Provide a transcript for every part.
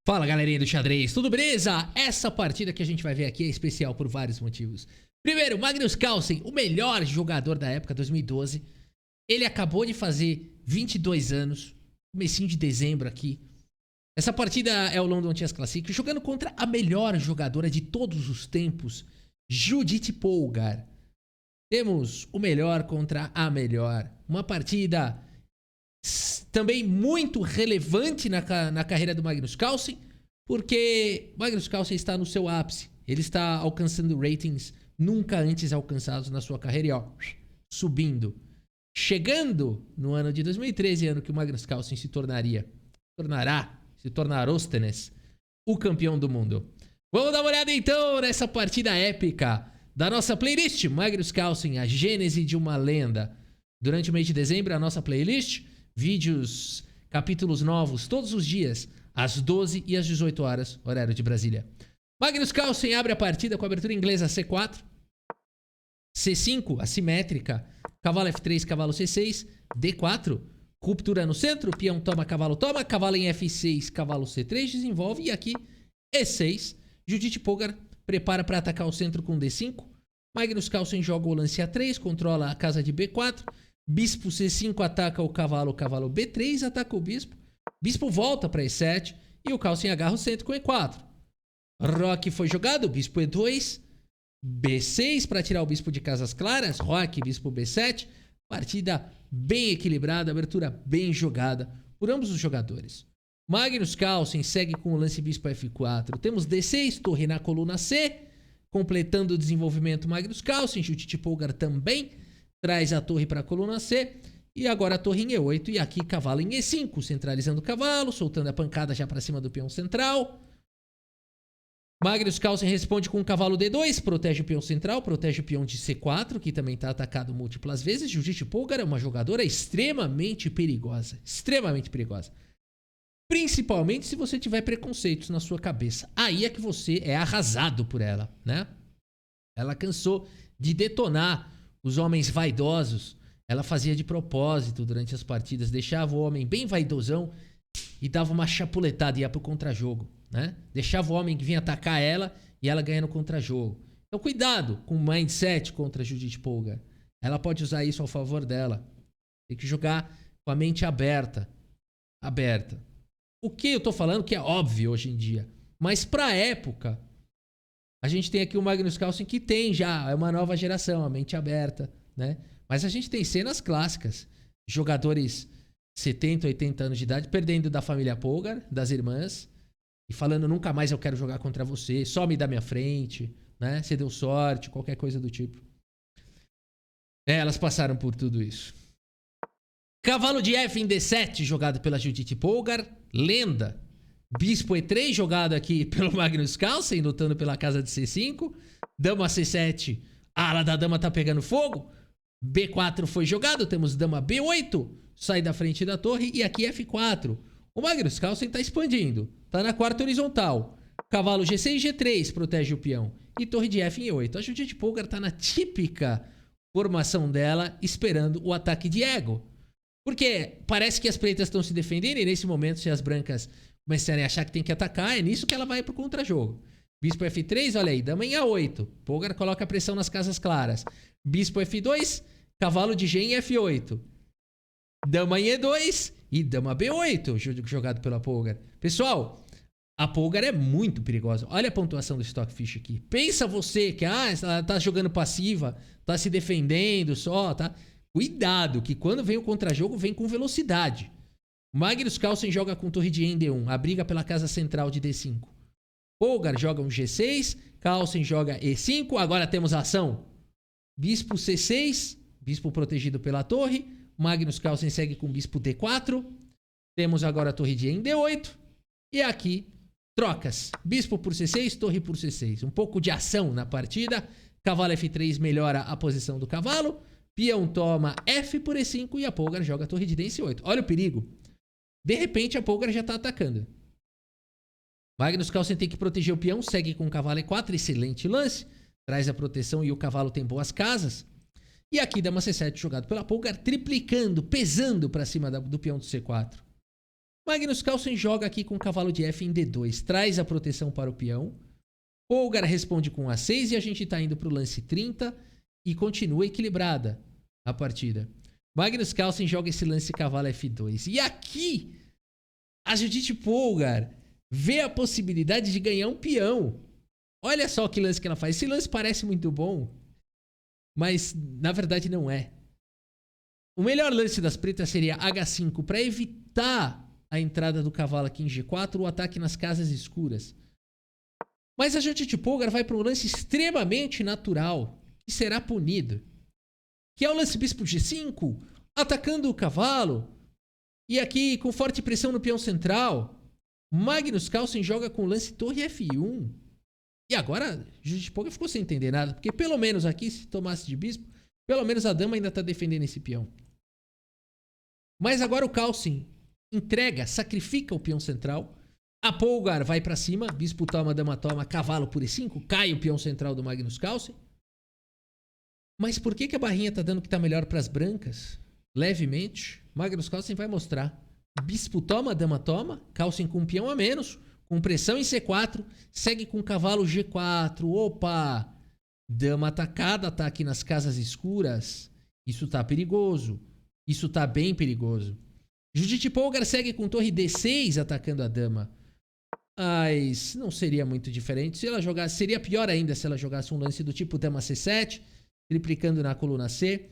Fala galerinha do xadrez, tudo beleza? Essa partida que a gente vai ver aqui é especial por vários motivos. Primeiro, Magnus Carlsen, o melhor jogador da época, 2012. Ele acabou de fazer 22 anos, comecinho de dezembro aqui. Essa partida é o London Chess Classic, jogando contra a melhor jogadora de todos os tempos, Judith Polgar. Temos o melhor contra a melhor. Uma partida também muito relevante na carreira do Magnus Carlsen, porque Magnus Carlsen está no seu ápice. Ele está alcançando ratings nunca antes alcançados na sua carreira e ó, subindo. Chegando no ano de 2013, ano que o Magnus Carlsen se tornará o campeão do mundo. Vamos dar uma olhada então nessa partida épica da nossa playlist Magnus Carlsen, a gênese de uma lenda. Durante o mês de dezembro, a nossa playlist, vídeos, capítulos novos todos os dias, às 12 e às 18 horas, horário de Brasília. Magnus Carlsen abre a partida com a abertura inglesa C4, C5, assimétrica, cavalo F3, cavalo C6, D4, ruptura no centro, peão toma, cavalo em F6, cavalo C3, desenvolve, e aqui E6, Judith Polgar prepara para atacar o centro com D5, Magnus Carlsen joga o lance A3, controla a casa de B4, bispo C5 ataca o cavalo B3, ataca o bispo volta para E7 e o Carlsen agarra o centro com E4. Roque foi jogado, bispo E2, B6 para tirar o bispo de casas claras, roque, bispo B7, partida bem equilibrada, abertura bem jogada por ambos os jogadores. Magnus Carlsen segue com o lance bispo F4, temos D6, torre na coluna C, completando o desenvolvimento Magnus Carlsen, Judith Polgar também traz a torre para a coluna C. E agora a torre em E8 e aqui cavalo em E5, centralizando o cavalo, soltando a pancada já para cima do peão central. Magnus Carlsen responde com o cavalo D2, protege o peão central, protege o peão de C4, que também está atacado múltiplas vezes. Judith Polgar é uma jogadora extremamente perigosa. Extremamente perigosa. Principalmente se você tiver preconceitos na sua cabeça. Aí é que você é arrasado por ela, né? Ela cansou de detonar os homens vaidosos. Ela fazia de propósito durante as partidas, deixava o homem bem vaidosão e dava uma chapuletada e ia pro contrajogo, né? Deixava o homem que vinha atacar ela e ela ganha no contrajogo. Então cuidado com o mindset contra a Judith Polgar. Ela pode usar isso ao favor dela. Tem que jogar com a mente aberta. O que eu tô falando que é óbvio hoje em dia, mas pra época a gente tem aqui o Magnus Carlsen que tem já, é uma nova geração, a mente aberta, né? Mas a gente tem cenas clássicas, jogadores 70, 80 anos de idade perdendo da família Polgar, das irmãs, e falando nunca mais eu quero jogar contra você, some da minha frente, né? Você deu sorte, qualquer coisa do tipo. Elas passaram por tudo isso. Cavalo de F em D7 jogado pela Judith Polgar, lenda. Bispo E3 jogado aqui pelo Magnus Carlsen, lutando pela casa de C5. Dama C7, a ala da dama tá pegando fogo. B4 foi jogado, temos dama B8, sai da frente da torre e aqui F4. O Magnus Carlsen tá expandindo, tá na quarta horizontal. Cavalo G6, G3 protege o peão e torre de F em E8. A Judith Polgar tá na típica formação dela, esperando o ataque de ego. Porque parece que as pretas estão se defendendo e nesse momento, se as brancas começarem a achar que tem que atacar, é nisso que ela vai pro contrajogo. Bispo F3, olha aí, dama em A8. Polgar coloca pressão nas casas claras. Bispo F2, cavalo de G em F8. Dama em E2 e dama B8, jogado pela Polgar. Pessoal, a Polgar é muito perigosa. Olha a pontuação do Stockfish aqui. Pensa você que ela tá jogando passiva, tá se defendendo só, tá? Cuidado, que quando vem o contrajogo, vem com velocidade. Magnus Carlsen joga com torre de E em D1, a briga pela casa central de D5. Polgar joga um G6, Carlsen joga E5, agora temos a ação. Bispo C6, bispo protegido pela torre. Magnus Carlsen segue com bispo D4. Temos agora a torre de E em D8. E aqui, trocas. Bispo por C6, torre por C6. Um pouco de ação na partida. Cavalo F3 melhora a posição do cavalo. Peão toma F por E5 e a Polgar joga a torre de D em C8. Olha o perigo. De repente a Polgar já está atacando. Magnus Carlsen tem que proteger o peão, segue com o cavalo E4, excelente lance. Traz a proteção e o cavalo tem boas casas. E aqui dama C7 jogado pela Polgar, triplicando, pesando para cima do peão do C4. Magnus Carlsen joga aqui com o cavalo de F em D2. Traz a proteção para o peão. Polgar responde com A6 e a gente está indo para o lance 30 e continua equilibrada a partida. Magnus Carlsen joga esse lance cavalo F2. E aqui, a Judith Polgar vê a possibilidade de ganhar um peão. Olha só que lance que ela faz. Esse lance parece muito bom, mas na verdade não é. O melhor lance das pretas seria H5 para evitar a entrada do cavalo aqui em G4, o ataque nas casas escuras. Mas a Judith Polgar vai para um lance extremamente natural, que será punido. Que é o lance bispo G5, atacando o cavalo. E aqui, com forte pressão no peão central, Magnus Carlsen joga com o lance torre F1. E agora, Judith Polgar ficou sem entender nada, porque pelo menos aqui, se tomasse de bispo, pelo menos a dama ainda está defendendo esse peão. Mas agora o Carlsen entrega, sacrifica o peão central. A Polgar vai para cima, bispo toma, dama toma, cavalo por E5, cai o peão central do Magnus Carlsen. Mas por que a barrinha está dando que está melhor para as brancas? Levemente, Magnus Carlsen vai mostrar. Bispo toma, dama toma, Carlsen com um peão a menos, com pressão em C4, segue com cavalo G4. Opa! Dama atacada, ataque nas casas escuras. Isso tá perigoso. Isso tá bem perigoso. Judith Polgar segue com torre D6 atacando a dama. Mas não seria muito diferente se ela jogasse. Seria pior ainda se ela jogasse um lance do tipo dama C7, triplicando na coluna C.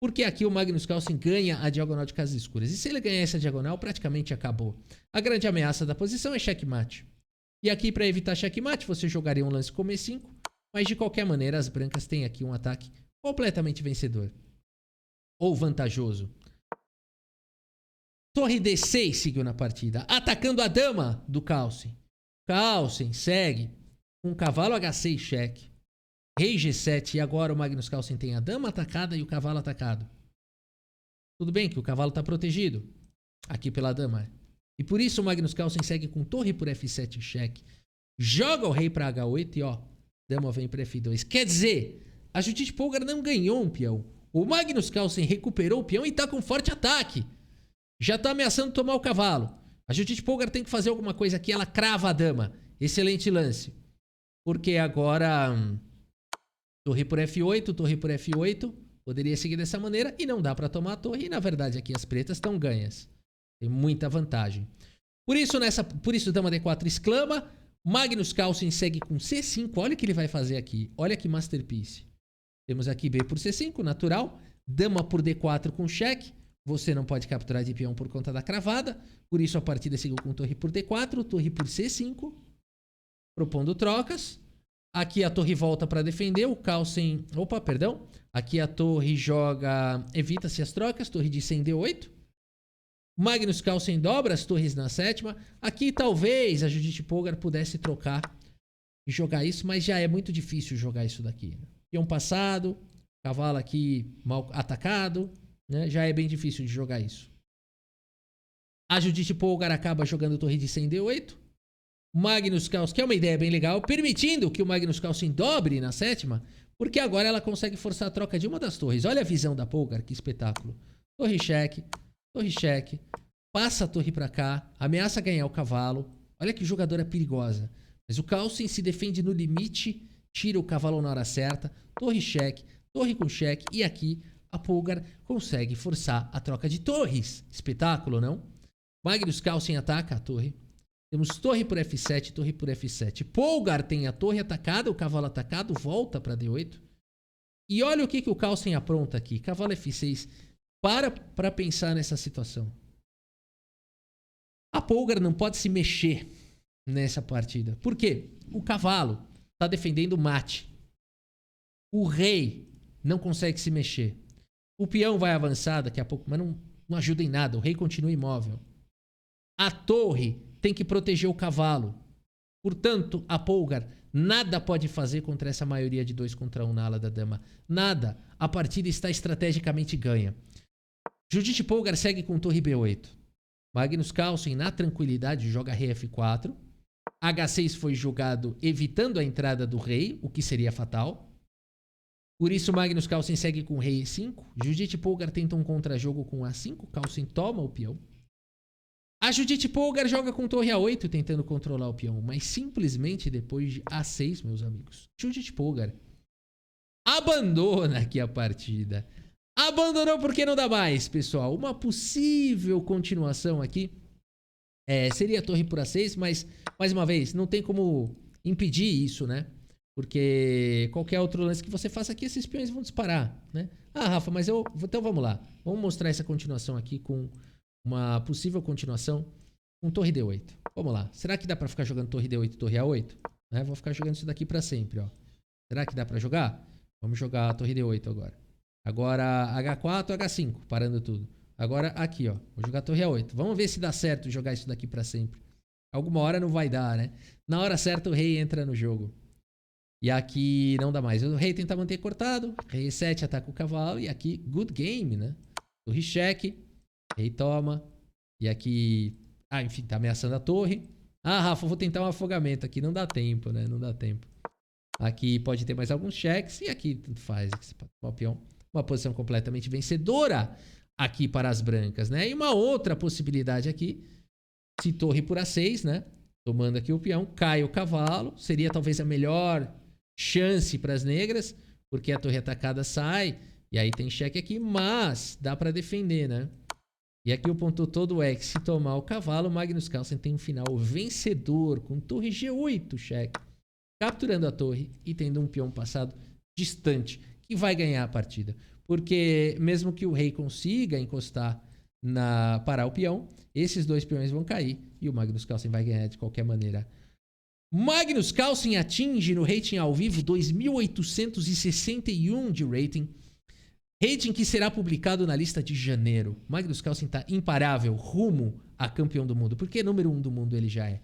Porque aqui o Magnus Carlsen ganha a diagonal de casas escuras. E se ele ganhar essa diagonal, praticamente acabou. A grande ameaça da posição é checkmate. E aqui, para evitar checkmate, você jogaria um lance como E5. Mas de qualquer maneira, as brancas têm aqui um ataque completamente vencedor. Ou vantajoso. Torre D6 seguiu na partida, atacando a dama do Carlsen. Carlsen segue com cavalo H6 cheque. Rei G7 e agora o Magnus Carlsen tem a dama atacada e o cavalo atacado. Tudo bem que o cavalo está protegido aqui pela dama. E por isso o Magnus Carlsen segue com torre por F7 cheque. Joga o rei para H8 e ó, dama vem para F2. Quer dizer, a Judith Polgar não ganhou um peão. O Magnus Carlsen recuperou o peão e está com forte ataque. Já está ameaçando tomar o cavalo. A Judith Polgar tem que fazer alguma coisa aqui. Ela crava a dama. Excelente lance. Porque agora... torre por F8, torre por F8. Poderia seguir dessa maneira e não dá para tomar a torre. E na verdade aqui as pretas estão ganhas. Tem muita vantagem. Por isso dama D4 exclama. Magnus Carlsen segue com C5. Olha o que ele vai fazer aqui. Olha que masterpiece. Temos aqui B por C5, natural. Dama por D4 com cheque. Você não pode capturar de peão por conta da cravada. Por isso a partida seguiu com torre por D4, torre por C5. Propondo trocas. Aqui a torre volta para defender. O Carlsen... Opa, perdão. Aqui a torre joga... Evita-se as trocas. Torre de 100 D8. Magnus Carlsen dobra as torres na sétima. Aqui talvez a Judith Polgar pudesse trocar e jogar isso. Mas já é muito difícil jogar isso daqui. Peão passado. Cavalo aqui mal atacado. Né? Já é bem difícil de jogar isso. A Judith Polgar acaba jogando torre de 100 D8. Magnus Carlsen, que é uma ideia bem legal, permitindo que o Magnus Carlsen dobre na sétima, porque agora ela consegue forçar a troca de uma das torres. Olha a visão da Polgar, que espetáculo. Torre cheque, passa a torre para cá, ameaça ganhar o cavalo. Olha que jogadora perigosa. Mas o Carlsen se defende no limite, tira o cavalo na hora certa, torre cheque, torre com cheque, e aqui a Polgar consegue forçar a troca de torres. Espetáculo, não? Magnus Carlsen ataca a torre. Temos torre por F7, torre por F7. Polgar tem a torre atacada, o cavalo atacado, volta para D8. E olha o que o Carlsen apronta aqui. Cavalo F6. Para pensar nessa situação. A Polgar não pode se mexer nessa partida. Por quê? O cavalo está defendendo o mate. O rei não consegue se mexer. O peão vai avançar daqui a pouco, mas não ajuda em nada. O rei continua imóvel. A torre tem que proteger o cavalo. Portanto, a Polgar nada pode fazer contra essa maioria de 2 contra 1 na ala da dama. Nada. A partida está estrategicamente ganha. Judith Polgar segue com torre B8. Magnus Carlsen, na tranquilidade, joga rei F4. H6 foi jogado evitando a entrada do rei, o que seria fatal. Por isso, Magnus Carlsen segue com rei E5. Judith Polgar tenta um contra-jogo com A5. Carlsen toma o peão. A Judith Polgar joga com torre A8 tentando controlar o peão, mas simplesmente depois de A6, meus amigos. Judith Polgar abandona aqui a partida. Abandonou porque não dá mais, pessoal. Uma possível continuação aqui seria a torre por A6, mas, mais uma vez, não tem como impedir isso, né? Porque qualquer outro lance que você faça aqui, esses peões vão disparar, né? Ah, Rafa, mas então vamos lá. Vamos mostrar essa continuação aqui com uma possível continuação com torre D8. Vamos lá. Será que dá pra ficar jogando torre D8 e torre A8? Né? Vou ficar jogando isso daqui pra sempre, ó. Será que dá pra jogar? Vamos jogar a torre D8 agora. Agora H4, H5, parando tudo. Agora aqui, ó. Vou jogar a torre A8. Vamos ver se dá certo jogar isso daqui pra sempre. Alguma hora não vai dar, né? Na hora certa o rei entra no jogo. E aqui não dá mais. O rei tenta manter cortado. Rei 7 ataca o cavalo. E aqui, good game, né? Torre cheque. Rei toma. E aqui... Ah, enfim, tá ameaçando a torre. Ah, Rafa, vou tentar um afogamento aqui. Não dá tempo, né? Não dá tempo. Aqui pode ter mais alguns cheques. E aqui tudo faz. Aqui você pode tomar o peão. Uma posição completamente vencedora aqui para as brancas, né? E uma outra possibilidade aqui. Se torre por A6, né? Tomando aqui o peão. Cai o cavalo. Seria talvez a melhor chance para as negras. Porque a torre atacada sai. E aí tem cheque aqui. Mas dá para defender, né? E aqui o ponto todo é que se tomar o cavalo, Magnus Carlsen tem um final vencedor com torre G8, cheque. Capturando a torre e tendo um peão passado distante, que vai ganhar a partida. Porque mesmo que o rei consiga encostar parar o peão, esses dois peões vão cair e o Magnus Carlsen vai ganhar de qualquer maneira. Magnus Carlsen atinge no rating ao vivo 2.861 de rating. Rating que será publicado na lista de janeiro. Magnus Carlsen está imparável, rumo a campeão do mundo, porque número 1 do mundo ele já é.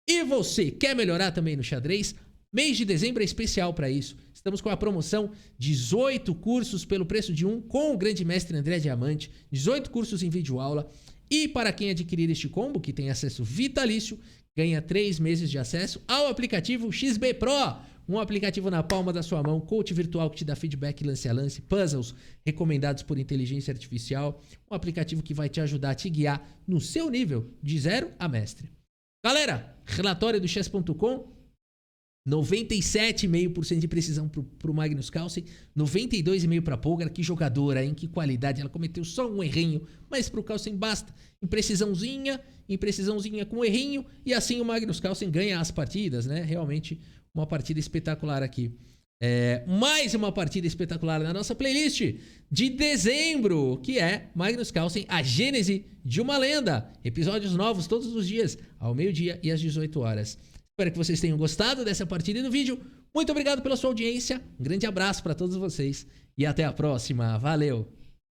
E você, quer melhorar também no xadrez? Mês de dezembro é especial para isso. Estamos com a promoção 18 cursos pelo preço de um com o grande mestre André Diamante, 18 cursos em videoaula. E para quem adquirir este combo, que tem acesso vitalício, ganha 3 meses de acesso ao aplicativo XB Pro. Um aplicativo na palma da sua mão, coach virtual que te dá feedback lance a lance, puzzles recomendados por inteligência artificial. Um aplicativo que vai te ajudar a te guiar no seu nível, de 0 a mestre. Galera, relatório do chess.com, 97,5% de precisão pro Magnus Carlsen, 92,5% para Polgar. Que jogadora, hein? Que qualidade. Ela cometeu só um errinho, mas pro Carlsen basta. Imprecisãozinha com errinho, e assim o Magnus Carlsen ganha as partidas, né? Realmente uma partida espetacular aqui. Mais uma partida espetacular na nossa playlist de dezembro, que é Magnus Carlsen, a gênese de uma lenda. Episódios novos todos os dias, ao meio-dia e às 18 horas. Espero que vocês tenham gostado dessa partida e do vídeo. Muito obrigado pela sua audiência. Um grande abraço para todos vocês e até a próxima. Valeu!